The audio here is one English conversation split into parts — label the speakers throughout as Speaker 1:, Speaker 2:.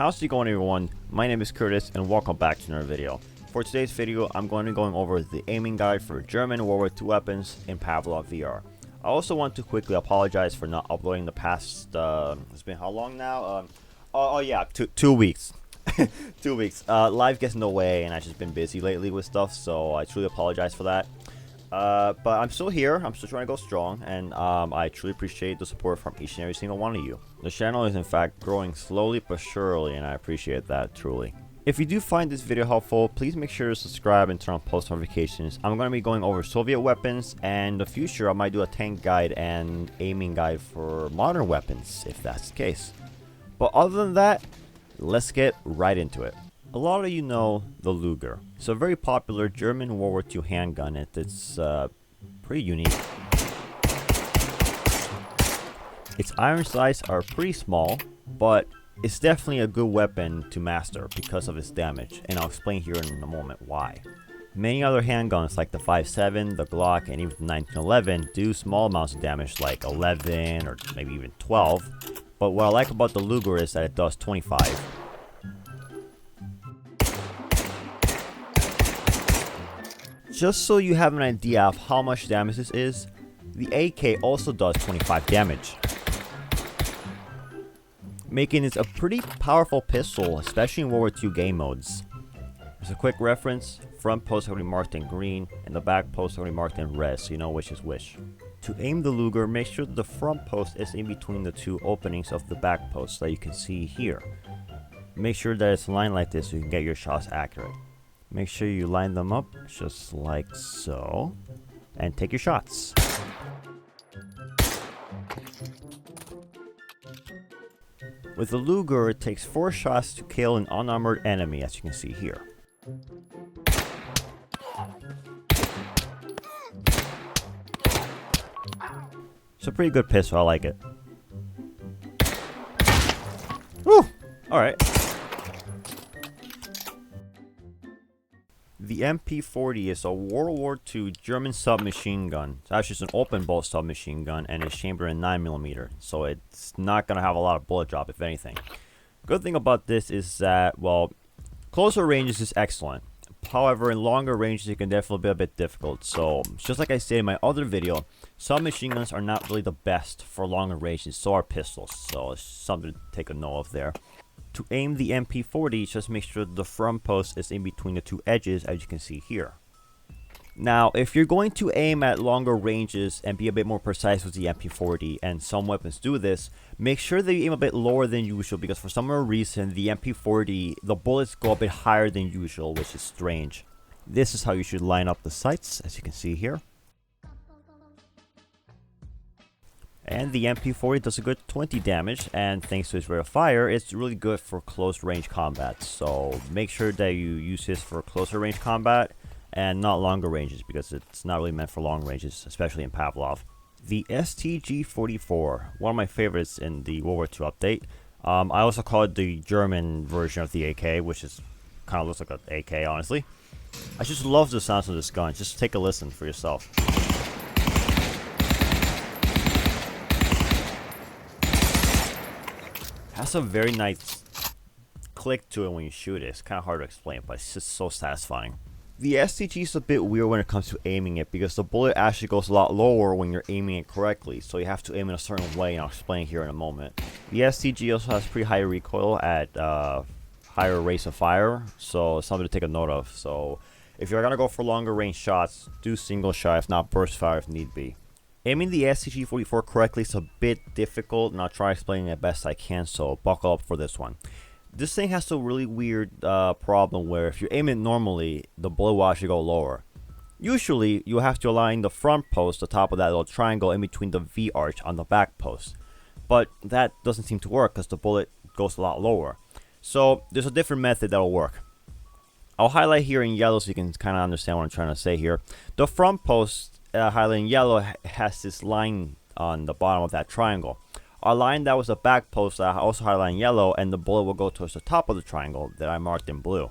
Speaker 1: How's it going, everyone? My name is Curtis and welcome back to another video. For today's video, I'm going to be going over the aiming guide for German World War II weapons in Pavlov VR. I also want to quickly apologize for not uploading the past, it's been how long now? Two weeks. 2 weeks. Life gets in the way and I've just been busy lately with stuff, so I truly apologize for that. But I'm still here, I'm still trying to go strong, and I truly appreciate the support from each and every single one of you. The channel is in fact growing slowly but surely, and I appreciate that truly. If you do find this video helpful, please make sure to subscribe and turn on post notifications. I'm going to be going over Soviet weapons, and in the future I might do a tank guide and aiming guide for modern weapons, if that's the case. But other than that, let's get right into it. A lot of you know the Luger. It's a very popular German World War II handgun, and it's pretty unique. Its iron sights are pretty small, but it's definitely a good weapon to master because of its damage, and I'll explain here in a moment why. Many other handguns like the 5.7, the Glock, and even the 1911 do small amounts of damage like 11 or maybe even 12, but what I like about the Luger is that it does 25. Just so you have an idea of how much damage this is, the AK also does 25 damage, making it a pretty powerful pistol, especially in World War II game modes. As a quick reference, front post will be marked in green and the back post will be marked in red, so you know which is which. To aim the Luger, make sure that the front post is in between the two openings of the back post that you can see here. Make sure that it's lined like this so you can get your shots accurate. Make sure you line them up just like so, and take your shots. With the Luger, it takes 4 shots to kill an unarmored enemy, as you can see here. It's a pretty good pistol, I like it. Woo! Alright. The MP40 is a World War II German submachine gun. It's actually just an open bolt submachine gun, and it's chambered in 9mm, so it's not going to have a lot of bullet drop, if anything. Good thing about this is that, well, closer ranges is excellent. However, in longer ranges it can definitely be a bit difficult. So, just like I said in my other video, submachine guns are not really the best for longer ranges, so are pistols. So, it's something to take a note of there. To aim the MP40, just make sure the front post is in between the two edges, as you can see here. Now, if you're going to aim at longer ranges and be a bit more precise with the MP40, and some weapons do this, make sure that you aim a bit lower than usual, because for some reason, the MP40, the bullets go a bit higher than usual, which is strange. This is how you should line up the sights, as you can see here. And the MP40 does a good 20 damage, and thanks to its rate of fire, it's really good for close range combat. So make sure that you use this for closer range combat and not longer ranges, because it's not really meant for long ranges, especially in Pavlov. The STG-44, one of my favorites in the World War II update. I also call it the German version of the AK, which is kind of looks like an AK, honestly. I just love the sounds of this gun. Just take a listen for yourself. Has a very nice click to it when you shoot it. It's kind of hard to explain, but it's just so satisfying. The STG is a bit weird when it comes to aiming it, because the bullet actually goes a lot lower when you're aiming it correctly, so you have to aim in a certain way, and I'll explain here in a moment. The STG also has pretty high recoil at higher rates of fire, so it's something to take a note of. So if you're gonna go for longer range shots, do single shot, if not burst fire if need be. Aiming the STG-44 correctly is a bit difficult, and I'll try explaining it best I can, so buckle up for this one. This thing has a really weird problem where if you aim it normally, the bullet will actually go lower. Usually, you have to align the front post, the top of that little triangle, in between the V-arch on the back post. But that doesn't seem to work because the bullet goes a lot lower. So, there's a different method that will work. I'll highlight here in yellow so you can kind of understand what I'm trying to say here. The front post, highlighted in yellow, has this line on the bottom of that triangle. A line that was a back post that I also highlighted in yellow, and the bullet will go towards the top of the triangle that I marked in blue.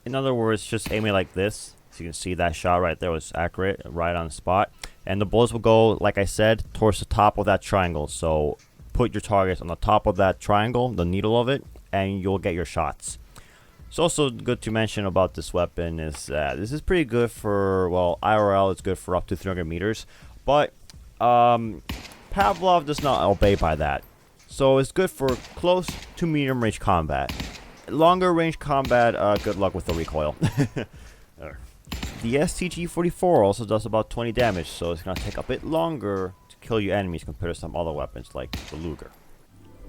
Speaker 1: In other words, just aim it like this. So you can see that shot right there was accurate, right on the spot. And the bullets will go, like I said, towards the top of that triangle. So put your targets on the top of that triangle, the needle of it, and you'll get your shots. It's also good to mention about this weapon is that this is pretty good for, well, IRL. It's good for up to 300 meters, but Pavlov does not obey by that. So it's good for close to medium range combat. Longer range combat, good luck with the recoil. The STG-44 also does about 20 damage, so it's going to take a bit longer to kill your enemies compared to some other weapons like the Luger.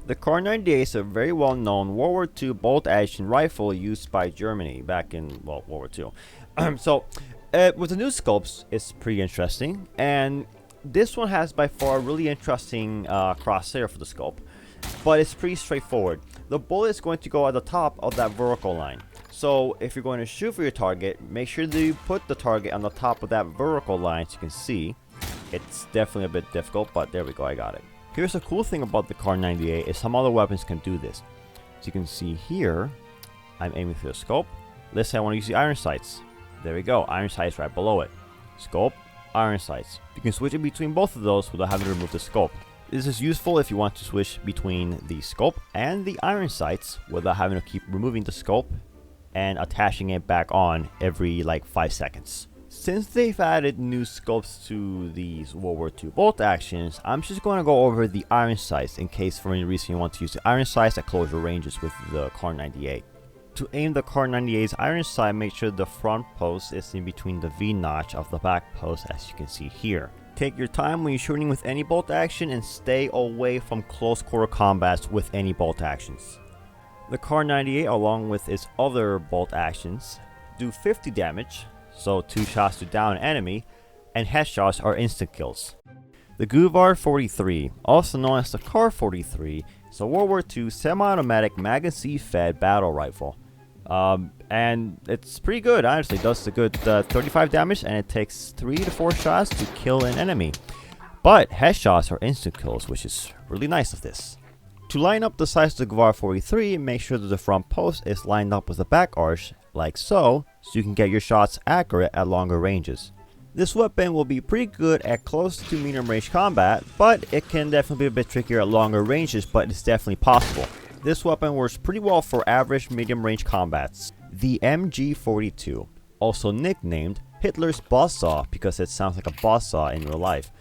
Speaker 1: The Kar 98 is a very well-known World War II bolt-action rifle used by Germany back in, well, World War II. With the new scopes, it's pretty interesting, and this one has by far a really interesting crosshair for the scope, but it's pretty straightforward. The bullet is going to go at the top of that vertical line. So if you're going to shoot for your target, make sure that you put the target on the top of that vertical line so you can see. It's definitely a bit difficult, but there we go, I got it. Here's the cool thing about the Kar 98 is some other weapons can do this. So you can see here, I'm aiming for the scope. Let's say I want to use the iron sights. There we go, iron sights right below it. Scope, iron sights. You can switch it between both of those without having to remove the scope. This is useful if you want to switch between the scope and the iron sights without having to keep removing the scope and attaching it back on every like 5 seconds. Since they've added new scopes to these World War II bolt actions, I'm just going to go over the iron sights in case for any reason you want to use the iron sights at closer ranges with the Kar 98. To aim the Kar 98's iron sight, make sure the front post is in between the V-notch of the back post, as you can see here. Take your time when you're shooting with any bolt action and stay away from close quarter combats with any bolt actions. The Kar 98, along with its other bolt actions, do 50 damage, so 2 shots to down an enemy, and headshots are instant kills. The Guvar 43, also known as the Kar 43, is a World War II semi-automatic magazine-fed battle rifle. And it's pretty good, honestly. It does a good 35 damage, and it takes 3 to 4 shots to kill an enemy. But headshots are instant kills, which is really nice of this. To line up the sights of the Guvar 43, make sure that the front post is lined up with the back arch, like so you can get your shots accurate at longer ranges. This weapon will be pretty good at close to medium range combat, but it can definitely be a bit trickier at longer ranges, but it's definitely possible. This weapon works pretty well for average medium range combats. The MG42, also nicknamed Hitler's buzzsaw because it sounds like a buzzsaw in real life.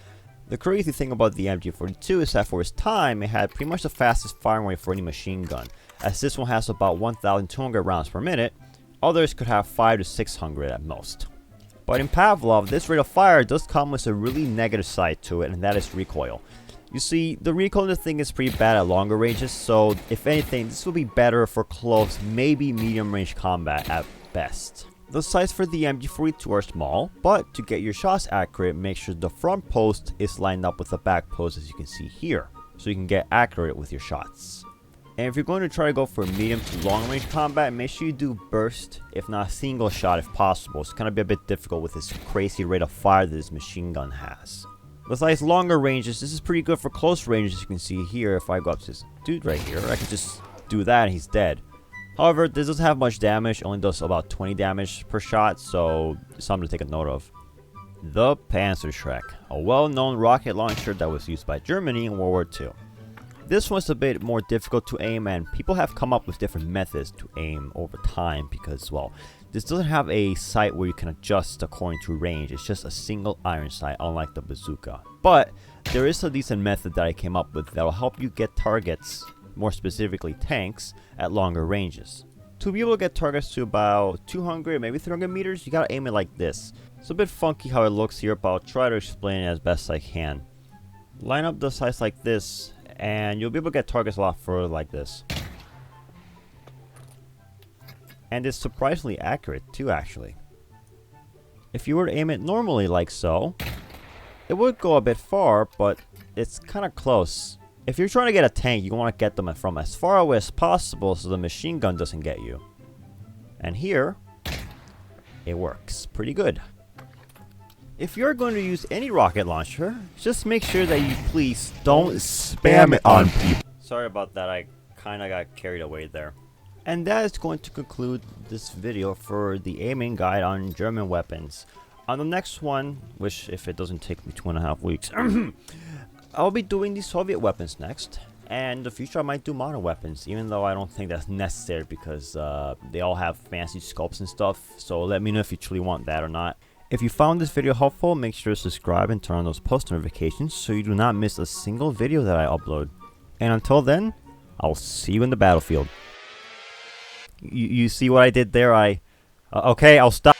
Speaker 1: The crazy thing about the MG42 is that for its time, it had pretty much the fastest firing rate for any machine gun, as this one has about 1,200 rounds per minute. Others could have 500 to 600 at most. But in Pavlov, this rate of fire does come with a really negative side to it, and that is recoil. You see, the recoil in the thing is pretty bad at longer ranges, so if anything, this will be better for close, maybe medium range combat at best. The sights for the MG42 are small, but to get your shots accurate, make sure the front post is lined up with the back post, as you can see here, so you can get accurate with your shots. And if you're going to try to go for medium to long range combat, make sure you do burst, if not single shot if possible. It's going to be a bit difficult with this crazy rate of fire that this machine gun has. Besides longer ranges, this is pretty good for close ranges, as you can see here. If I go up to this dude right here, I can just do that and he's dead. However, this doesn't have much damage, only does about 20 damage per shot, so something to take a note of. The Panzerschreck, a well-known rocket launcher that was used by Germany in World War II. This one's a bit more difficult to aim, and people have come up with different methods to aim over time because, well, this doesn't have a sight where you can adjust according to range. It's just a single iron sight, unlike the bazooka. But there is a decent method that I came up with that will help you get targets, more specifically tanks, at longer ranges. To be able to get targets to about 200, maybe 300 meters, you gotta aim it like this. It's a bit funky how it looks here, but I'll try to explain it as best I can. Line up the sights like this, and you'll be able to get targets a lot further like this. And it's surprisingly accurate too, actually. If you were to aim it normally like so, it would go a bit far, but it's kind of close. If you're trying to get a tank, you want to get them from as far away as possible so the machine gun doesn't get you. And here, it works pretty good. If you're going to use any rocket launcher, just make sure that you please don't spam it on people. Sorry about that, I kind of got carried away there. And that is going to conclude this video for the aiming guide on German weapons. On the next one, which if it doesn't take me 2.5 weeks, I'll be doing the Soviet weapons next. And in the future I might do modern weapons, even though I don't think that's necessary because they all have fancy sculpts and stuff. So let me know if you truly want that or not. If you found this video helpful, make sure to subscribe and turn on those post notifications so you do not miss a single video that I upload. And until then, I'll see you in the battlefield. You see what I did there? Okay, I'll stop.